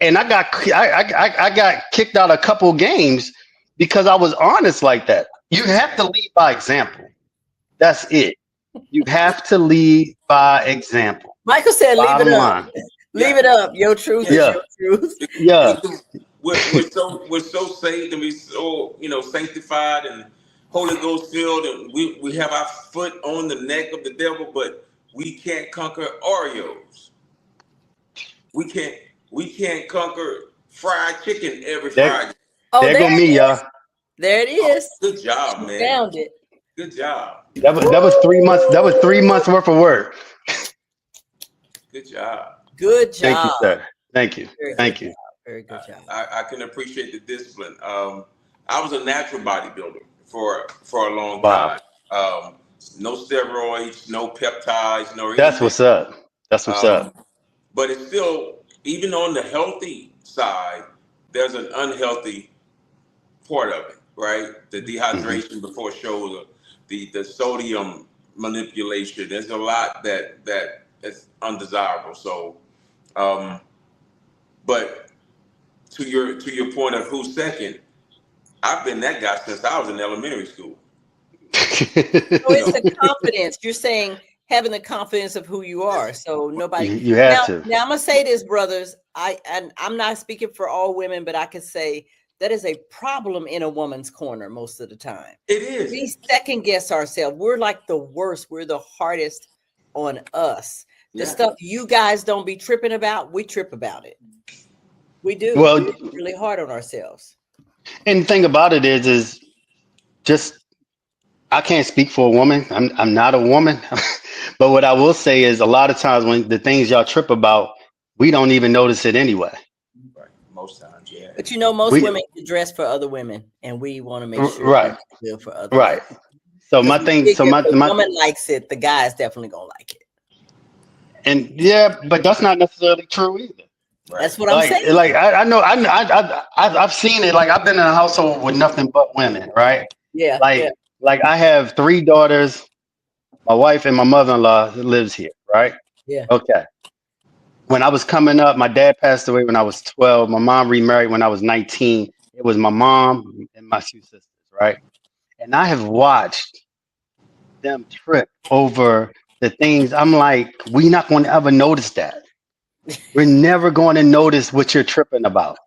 And I got kicked out a couple games because I was honest like that. You have to lead by example. That's it. You have to lead by example. Michael said, leave it up. Leave it up. Your truth is your truth. Yeah. We're so saved and we so sanctified and Holy Ghost filled, and we have our foot on the neck of the devil, but we can't conquer Oreos. We can't conquer fried chicken every Friday. Oh, there go me, y'all. There it is. Good job, man. Found it. Good job. That was 3 months. That was 3 months worth of work. Good job. Good job. Thank you, sir. Thank you. Thank you. Very good job. I can appreciate the discipline. I was a natural bodybuilder for a long time. No steroids, no peptides, no anything. That's what's up. That's what's up. But it's still, even on the healthy side, there's an unhealthy part of it, right? The dehydration before shows, the sodium manipulation. There's a lot that is undesirable. So, but to your point of who's second, I've been that guy since I was in elementary school. So it's the confidence. You're saying having the confidence of who you are. So nobody. You have to. Now I'm gonna say this, brothers. I'm not speaking for all women, but I can say that is a problem in a woman's corner most of the time. It is. We second guess ourselves. We're like the worst. We're the hardest on us. The stuff you guys don't be tripping about, we trip about it. We do. Well, we're really hard on ourselves. And the thing about it is just, I can't speak for a woman. I'm not a woman. But what I will say is a lot of times when the things y'all trip about, we don't even notice it anyway. Right. Most times, yeah. But most women dress for other women, and we want to make sure right. Good for others. Right. So my thing, if the woman likes it, the guy is definitely gonna like it. And yeah, but that's not necessarily true either. That's what I'm saying. Like I know I've seen it. Like I've been in a household with nothing but women, right? Yeah. Like I have 3 daughters. My wife and my mother-in-law lives here, right? Yeah. Okay. When I was coming up, my dad passed away when I was 12. My mom remarried when I was 19. It was my mom and my 2 sisters, right? And I have watched them trip over the things. I'm like, we're not going to ever notice that. We're never going to notice what you're tripping about.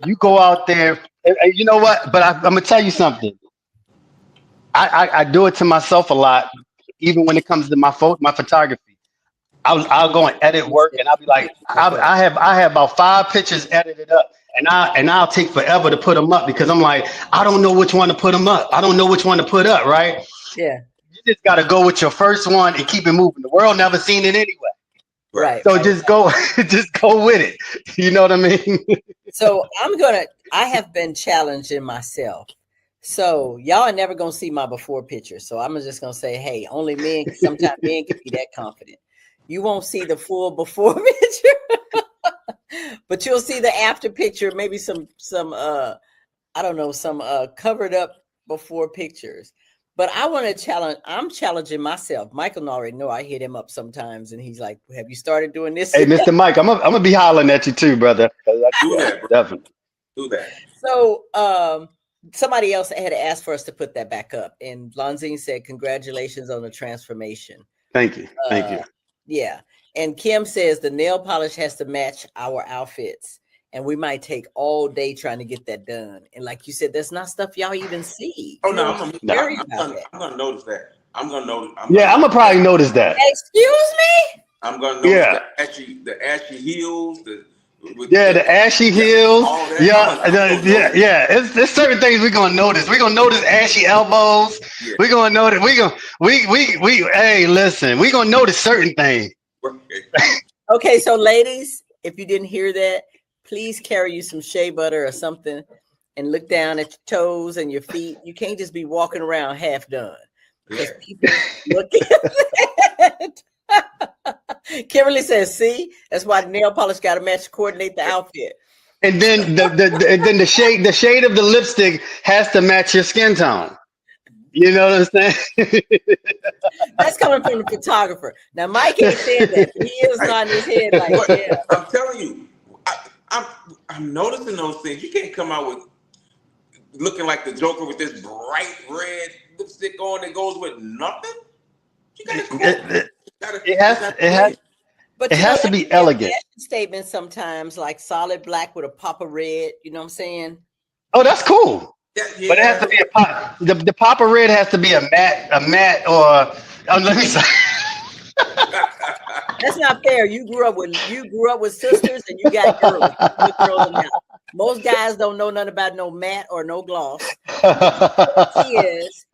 You go out there, and you know what? But I'm going to tell you something. I do it to myself a lot, even when it comes to my photography. I'll go and edit work, and I'll be like, I have about 5 pictures edited up, and I'll take forever to put them up because I'm like, I don't know which one to put them up. I don't know which one to put up, right? Yeah. You just got to go with your first one and keep it moving. The world never seen it anyway. Right. So just go with it. You know what I mean? So I have been challenging myself. So y'all are never gonna see my before picture. So I'm just gonna say, hey, sometimes men can be that confident. You won't see the full before picture, but you'll see the after picture, maybe some I don't know, some covered up before pictures. But I want to I'm challenging myself. Michael already know I hit him up sometimes, and he's like, have you started doing this? Hey, Mr. Mike, I'm gonna be hollering at you too, brother. Do that, bro. Definitely. Do that. So somebody else had asked for us to put that back up, and Lonzine said, congratulations on the transformation. Thank you. Thank you. Yeah. And Kim says the nail polish has to match our outfits. And we might take all day trying to get that done. And like you said, that's not stuff y'all even see. Oh, no, I'm gonna notice that. I'm gonna probably notice that. Excuse me? I'm gonna notice the ashy heels, the ashy heels. Yeah. It's certain things we're gonna notice. We're gonna notice ashy elbows. Yeah. We're gonna notice. Hey, listen. We're gonna notice certain things. Okay, so ladies, if you didn't hear that, please carry you some shea butter or something, and look down at your toes and your feet. You can't just be walking around half done because people look at that. Kimberly says, see, that's why the nail polish got to coordinate the outfit. And then the shade of the lipstick has to match your skin tone. You know what I'm saying? That's coming from the photographer. Now, Mike ain't saying that. He is nodding his head like, yeah. I'm telling you, I'm noticing those things. You can't come out with looking like the Joker with this bright red lipstick on that goes with nothing. You it has to be elegant. Statement sometimes like solid black with a pop of red. You know what I'm saying? Oh, that's cool. Yeah. But it has to be a pop. The pop of red has to be a matte or let me say. That's not fair. You grew up with sisters and you got girls. Most guys don't know nothing about no matte or no gloss. The point is,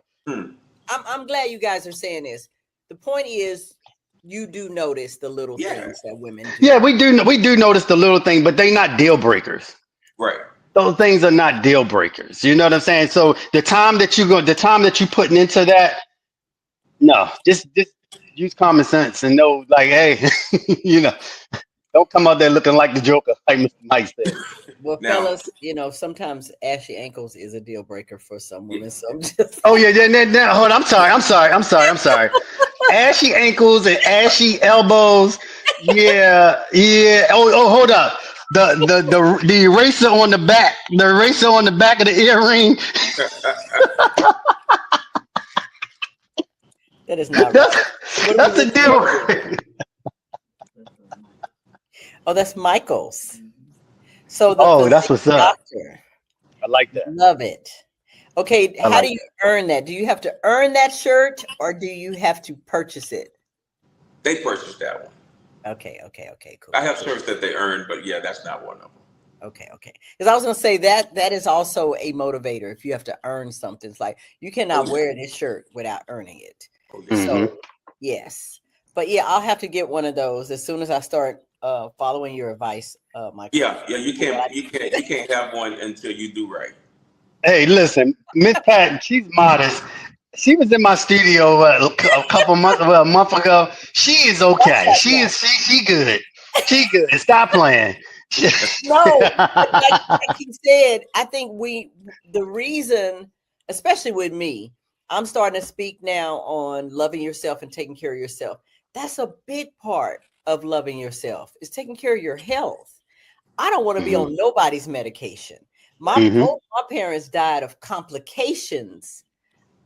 I'm glad you guys are saying this. The point is, you do notice the little things that women do. Yeah, we do notice the little thing, but they're not deal breakers. Right. Those things are not deal breakers. You know what I'm saying? So the time that you putting into that, no, just use common sense and know, like, hey, don't come out there looking like the Joker, like Mr. Mike said. Well, fellas, sometimes ashy ankles is a deal breaker for some women. So I'm just. Oh yeah. Hold on. I'm sorry. Ashy ankles and ashy elbows. Yeah. Oh, hold up. The eraser on the back. The eraser on the back of the earring. That is not that's a deal. Oh, that's Michael's. So that's what's up. I like that. Love it. Okay, how do you earn that? Do you have to earn that shirt or do you have to purchase it? They purchased that one. Okay, cool. I have shirts that they earned, but yeah, that's not one of them. Okay. Because I was gonna say that is also a motivator. If you have to earn something, it's like you cannot wear this shirt without earning it. So yes, but yeah, I'll have to get one of those as soon as I start following your advice, Michael. Yeah, you can't have one until you do right. Hey, listen, Miss Pat, she's modest. She was in my studio a month ago. She is okay. She good. She good. Stop playing. No, but like he said, I think the reason, especially with me, I'm starting to speak now on loving yourself and taking care of yourself. That's a big part of loving yourself, is taking care of your health. I don't want to be on nobody's medication. Both my parents died of complications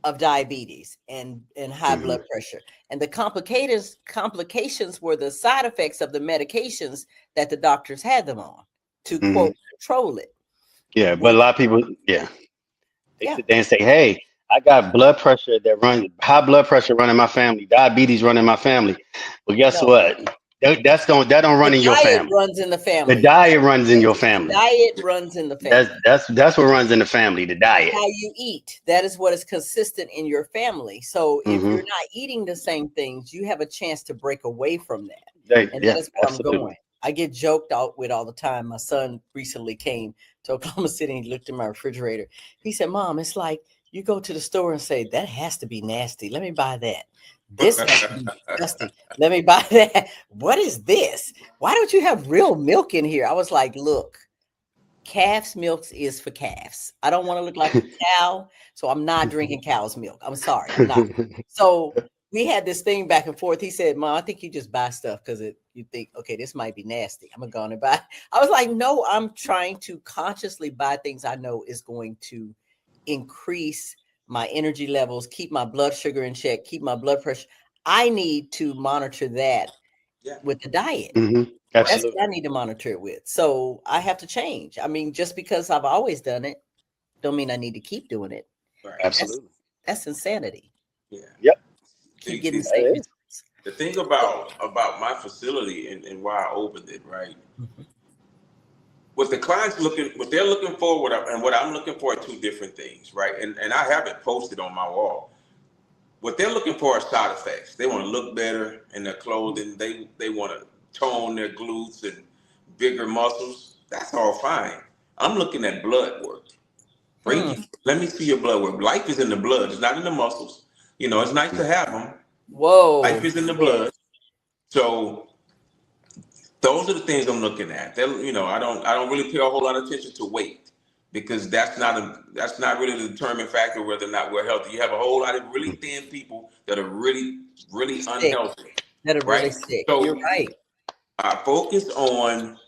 of diabetes and high blood pressure. And the complications were the side effects of the medications that the doctors had them on to quote control it. Yeah, but a lot of people, they sit there and say, "Hey, I got high blood pressure running my family, diabetes running my fammy." Well, guess No, what? That don't run the in your diet family. runs in the The family. diet runs in your The family. diet runs in the family. That's what runs in the family. The diet. How you eat. That is what is consistent in your family. So if you're not eating the same things, you have a chance to break away from that. And that is where I'm going. I get joked out with all the time. My son recently came to Oklahoma City and he looked in my refrigerator. He said, "Mom, it's like you go to the store and say, that has to be nasty. Let me buy that. This has to be disgusting. Let me buy that. What is this? Why don't you have real milk in here?" I was like, look, calf's milk is for calves. I don't want to look like a cow, so I'm not drinking cow's milk. I'm sorry, I'm not. So we had this thing back and forth. He said, "Mom, I think you just buy stuff because you think, okay, this might be nasty. I'm gonna go on and buy." I was like, no, I'm trying to consciously buy things I know is going to increase my energy levels, keep my blood sugar in check, keep my blood pressure. I need to monitor that with the diet. That's what I need to monitor it with. So I have to change. I mean, just because I've always done it, don't mean I need to keep doing it. Right. Absolutely. That's insanity. Yeah. Yep. Keep getting the same results. The thing about my facility and why I opened it, right? What the clients what they're looking for, and what I'm looking for are two different things, right? And I have it posted on my wall. What they're looking for are side effects. They want to look better in their clothing. They want to tone their glutes and bigger muscles. That's all fine. I'm looking at blood work. Let me see your blood work. Life is in the blood. It's not in the muscles. You know, it's nice to have them. Whoa. Life is in the blood. So those are the things I'm looking at. You know, I don't really pay a whole lot of attention to weight, because that's not really the determining factor whether or not we're healthy. You have a whole lot of really thin people that are really, really unhealthy. That are really sick. So you're right. I focus on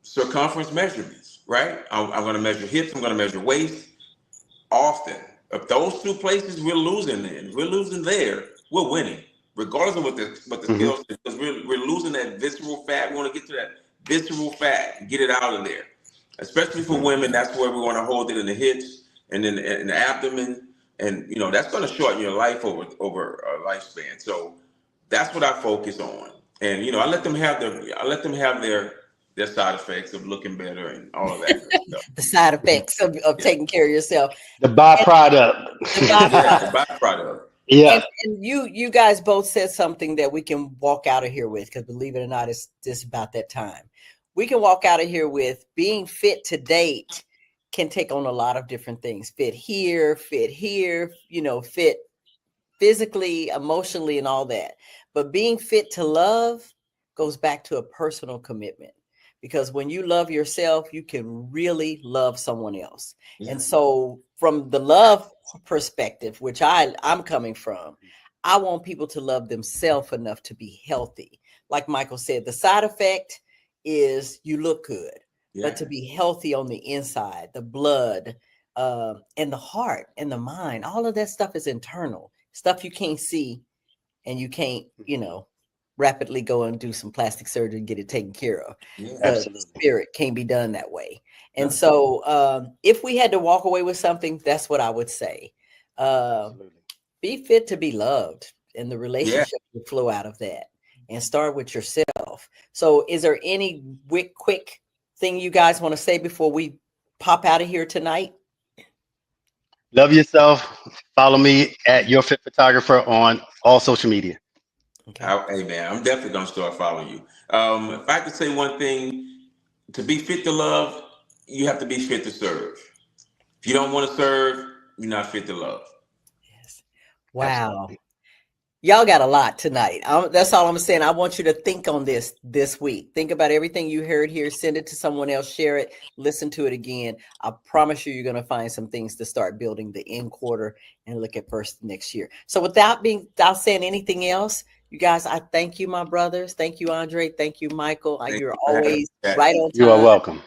circumference measurements, right? I'm going to measure hips. I'm going to measure waist often. If those two places we're losing there, we're winning, regardless of what the scale says, because we're losing that visceral fat. We want to get to that visceral fat and get it out of there. Especially for women, that's where we want to hold it in the hips and then in the abdomen, and you know that's going to shorten your life over a lifespan. So that's what I focus on, and you know I let them have their side effects of looking better and all of that stuff. The side effects of taking care of yourself. The byproduct. The byproduct. Yeah. And you guys both said something that we can walk out of here with, because believe it or not, it's just about that time. We can walk out of here with being fit to date can take on a lot of different things. Fit here, you know, fit physically, emotionally, and all that. But being fit to love goes back to a personal commitment, because when you love yourself, you can really love someone else. And so from the love perspective, which I'm coming from, I want people to love themselves enough to be healthy. Like Michael said, the side effect is you look good, but to be healthy on the inside, the blood and the heart and the mind, all of that stuff is internal stuff you can't see, and you can't, you know, rapidly go and do some plastic surgery and get it taken care of. The spirit can't be done that way. And so if we had to walk away with something, that's what I would say. Be fit to be loved, and the relationship will flow out of that. And start with yourself. So is there any quick thing you guys want to say before we pop out of here tonight? Love yourself. Follow me at Your Fit Photographer on all social media. Okay. Hey man, I'm definitely gonna start following you. If I could say one thing, to be fit to love, you have to be fit to serve. If you don't want to serve, you're not fit to love. Yes. Wow. Absolutely. Y'all got a lot tonight. That's all I'm saying. I want you to think on this week. Think about everything you heard here. Send it to someone else. Share it. Listen to it again. I promise you're going to find some things to start building the end quarter and look at first next year. So without saying anything else, you guys, I thank you, my brothers. Thank you, Andre. Thank you, Michael. You're always right on time. You are welcome.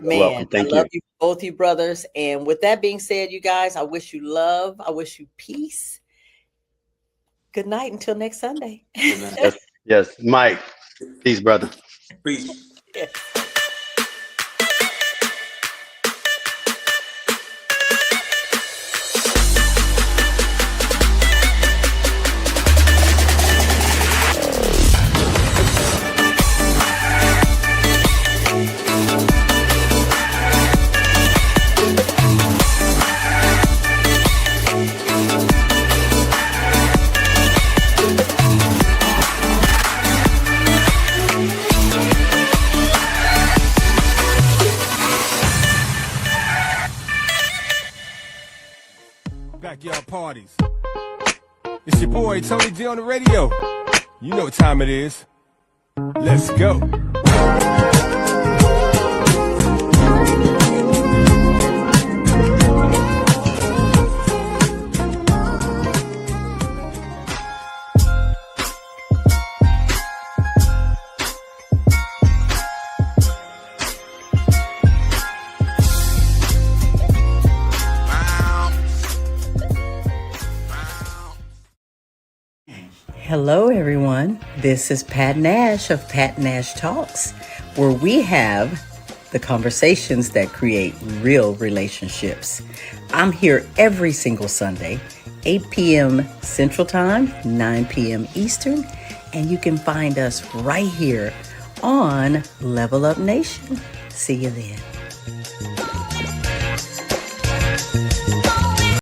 Man, welcome. Thank I love you, both you brothers. And with that being said, you guys, I wish you love. I wish you peace. Good night until next Sunday. Yes, Mike. Peace, brother. Peace. Yeah. Backyard parties. It's your boy Tony D on the radio. You know what time it is. Let's go. Hello, everyone. This is Pat Nash of Pat Nash Talks, where we have the conversations that create real relationships. I'm here every single Sunday, 8 p.m. Central Time, 9 p.m. Eastern, and you can find us right here on Level Up Nation. See you then.